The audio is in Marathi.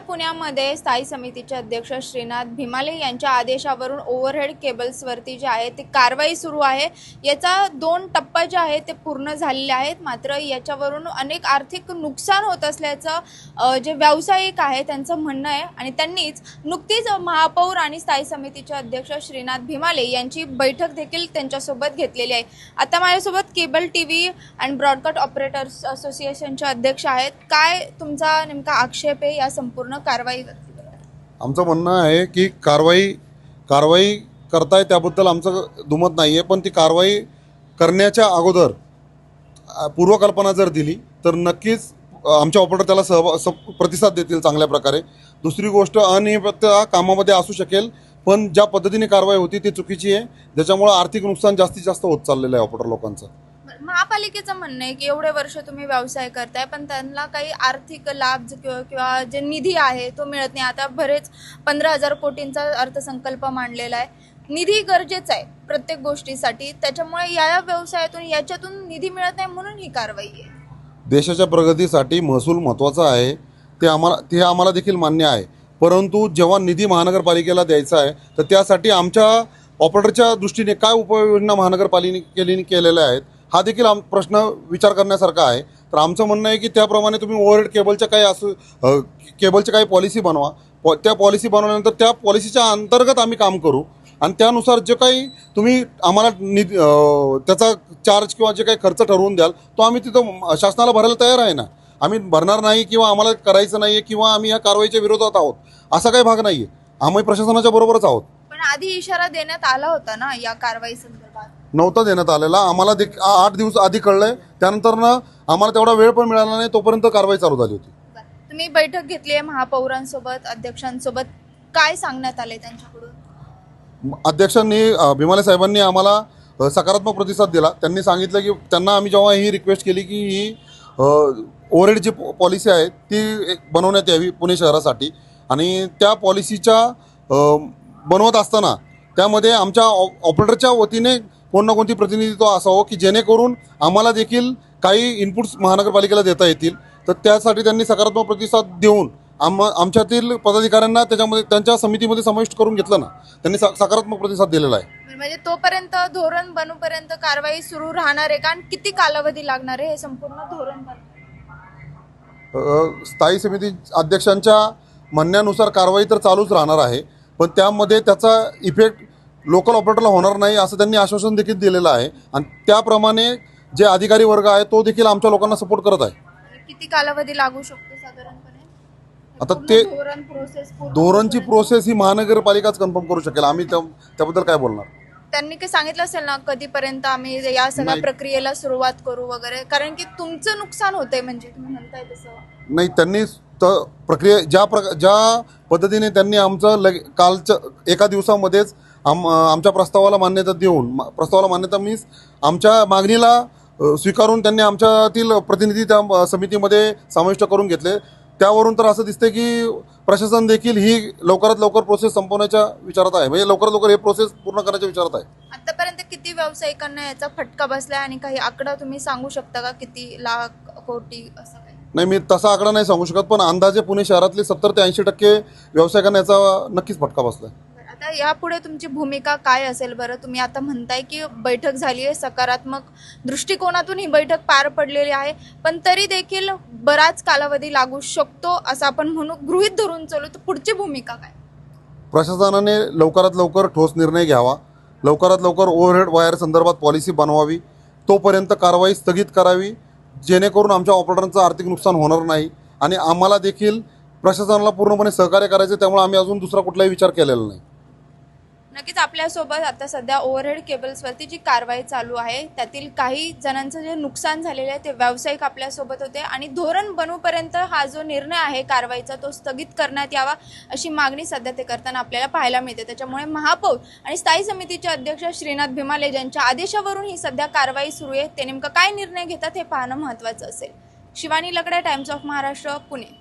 पुण्यामध्ये स्थायी समितीचे अध्यक्ष श्रीनाथ भिमाले यांच्या आदेशावरून ओव्हरहेड केबल्सवरती जे आहे ते कारवाई सुरू आहे। याचा 2 टप्पा जे आहे ते पूर्ण झालेले आहेत, मात्र याच्यावरून अनेक आर्थिक नुकसान होत असल्याचं जे व्यावसायिक आहे त्यांचं म्हणणं आहे आणि त्यांनीच नुकतीच महापौर आणि स्थायी समितीचे अध्यक्ष श्रीनाथ भिमाले यांची बैठक देखील त्यांच्यासोबत घेतलेली आहे। आता माझ्यासोबत cable TV and broadcast operators असोसिएशनचे अध्यक्ष आहेत। काय तुमचा नेमका आक्षेप आहे या संपूर्ण कारवाईवरती? आमचं म्हणणं आहे की कारवाई करताय त्याबद्दल आमचं दुमत नाही आहे, पण ती कारवाई करण्याच्या अगोदर पूर्वकल्पना जर दिली तर नक्कीच आमच्या ऑपरेटर त्याला प्रतिसाद देतील चांगल्या प्रकारे। दुसरी गोष्ट, अनियमितता कामामध्ये असू शकेल, पण ज्या पद्धतीने कारवाई होती ती चुकीची आहे, ज्याच्यामुळे आर्थिक नुकसान जास्तीत जास्त होत चाललेलं आहे ऑपरेटर लोकांचं। महापालिकेचं म्हणणं आहे की एवढे वर्ष तुम्ही व्यवसाय करताय पण त्यांना काही आर्थिक लाभ किंवा जे निधी आहे तो मिळत नाही। आता बरेच 15,000 कोटींचा अर्थसंकल्प मांडलेला आहे, निधी गरजेचा आहे प्रत्येक गोष्टीसाठी, त्याच्यामुळे या व्यवसायातून याच्यातून निधी मिळत नाही म्हणून ही कारवाई आहे। देशाच्या प्रगतीसाठी महसूल महत्त्वाचा आहे, ते आम्हाला देखील मान्य आहे, परंतु जेव्हा निधी महानगरपालिकेला द्यायचा आहे तर त्यासाठी आमच्या ऑपरेटरच्या दृष्टीने काय उपाययोजना महानगरपालिकेने केलेल्या आहेत हा देखील प्रश्न विचार करण्यासारखा आहे। तर आमचं म्हणणं आहे की त्याप्रमाणे तुम्ही ओव्हरहेड केबलच्या काही पॉलिसी बनवा, त्या पॉलिसी बनवल्यानंतर त्या पॉलिसीच्या अंतर्गत आम्ही काम करू आणि त्यानुसार जे काही तुम्ही आम्हाला त्याचा चार्ज किंवा जे काही खर्च ठरवून द्याल तो आम्ही तिथं शासनाला भरायला तयार आहे ना। आम्ही भरणार नाही किंवा आम्हाला करायचं नाही आहे किंवा आम्ही या कारवाईच्या विरोधात आहोत असा काही भाग नाही आहे, आम्ही प्रशासनाच्या बरोबरच आहोत। पण आधी इशारा देण्यात आला होता ना या कारवाई संदर्भात? नव्हता देण्यात आलेला, आम्हाला 8 दिवस आधी कळलंय, त्यानंतर ना आम्हाला तेवढा वेळ पण मिळाला नाही, तोपर्यंत कारवाई चालू झाली होती। तुम्ही बैठक घेतली आहे महापौरांसोबत, अध्यक्षांसोबत, काय सांगण्यात आले त्यांच्याकडून? अध्यक्षांनी भिमाले साहेबांनी आम्हाला सकारात्मक प्रतिसाद दिला। त्यांनी सांगितलं की त्यांना आम्ही जेव्हा ही रिक्वेस्ट केली की ही ओव्हरहेड जी पॉलिसी आहे ती बनवण्यात यावी पुणे शहरासाठी, आणि त्या पॉलिसीच्या बनवत असताना त्यामध्ये आमच्या ऑपरेटरच्या वतीने कोण ना कोणती प्रतिनिधित्व असावं की जेणेकरून आम्हाला देखील काही इनपुट्स महानगरपालिकेला देता येतील। तर त्यासाठी त्यांनी सकारात्मक प्रतिसाद देऊन आमच्यातील पदाधिकाऱ्यांना त्याच्यामध्ये त्यांच्या समितीमध्ये समाविष्ट करून घेतलं ना, त्यांनी सकारात्मक प्रतिसाद दिलेला आहे। म्हणजे तोपर्यंत धोरण बनूपर्यंत कारवाई सुरू राहणार आहे का आणि किती कालावधी लागणार आहे हे संपूर्ण धोरण स्थायी समिती अध्यक्षांच्या म्हणण्यानुसार कारवाई तर चालूच राहणार आहे, पण त्यामध्ये त्याचा इफेक्ट लोकल ऑपरेटरला होणार नाही असं त्यांनी आश्वासन देखील दिलेलं आहे आणि त्याप्रमाणे जे अधिकारी वर्ग आहे तो देखील आमच्या लोकांना सपोर्ट करत आहे। किती कालावधी लागू शकतो साधारणपणे? आता ते धोरणची प्रोसेस ही महानगरपालिकाच कन्फर्म करू शकेल, आम्ही त्याबद्दल काय बोलणार। त्यांनी काही सांगितलं असेल ना कधीपर्यंत आम्ही या सगळ्या प्रक्रियेला सुरुवात करू वगैरे, कारण की तुमचं नुकसान होतंय म्हणजे तुम्ही म्हणताय तसं नाही। त्यांनी प्रक्रिया ज्या पद्धतीने त्यांनी आमचं कालच्या एका दिवसामध्येच आमच्या प्रस्तावाला मान्यता मीन्स आमच्या मागणीला स्वीकारून त्यांनी आमच्यातील प्रतिनिधी त्या समितीमध्ये समाविष्ट करून घेतले, त्यावरून तर असं दिसते की प्रशासन देखील ही लवकरात लवकर प्रोसेस संपवण्याच्या विचारात आहे, म्हणजे लवकरात लवकर हे प्रोसेस पूर्ण करण्याच्या विचारात आहे। आतापर्यंत किती व्यावसायिकांना याचा फटका बसलाय आणि काही आकडा तुम्ही सांगू शकता का, किती लाख कोटी असं काही? नाही, मी तसा आकडा नाही सांगू शकत, पण अंदाजे पुणे शहरातले 70 ते 80% व्यावसायिकांना याचा नक्कीच फटका बसलाय। आता यापुढे तुमची भूमिका काय असेल बरं? तुम्ही आता म्हणताय की बैठक झाली आहे, सकारात्मक दृष्टिकोनातून ही बैठक पार पडलेली आहे, पण तरी देखील बराच कालावधी लागू शकतो असं आपण गृहीत धरून चालू, तर पुढची भूमिका काय? प्रशासनाने लवकरात लवकर ठोस निर्णय घ्यावा, लवकरात लवकर ओव्हरहेड वायर संदर्भात पॉलिसी बनवावी, तोपर्यंत कारवाई स्थगित करावी, जेणेकरून आमच्या ऑपरेटरांचं आर्थिक नुकसान होणार नाही आणि आम्हाला देखील प्रशासनाला पूर्णपणे सहकार्य करायचं, त्यामुळे आम्ही अजून दुसरा कुठलाही विचार केलेला नाही। नक्कीच आपल्यासोबत आता सध्या ओव्हरहेड केबल्सवरती जी कारवाई चालू आहे त्यातील काही जणांचं जे नुकसान झालेलं आहे ते व्यावसायिक आपल्यासोबत होते आणि धोरण बनूपर्यंत हा जो निर्णय आहे कारवाईचा तो स्थगित करण्यात यावा अशी मागणी सध्या ते करताना आपल्याला पाहायला मिळते। त्याच्यामुळे महापौर आणि स्थायी समितीचे अध्यक्ष श्रीनाथ भिमाले यांच्या आदेशावरून ही सध्या कारवाई सुरू आहे, ते नेमकं काय निर्णय घेतात हे पाहणं महत्त्वाचं असेल। शिवानी लकडे, टाइम्स ऑफ महाराष्ट्र, पुणे।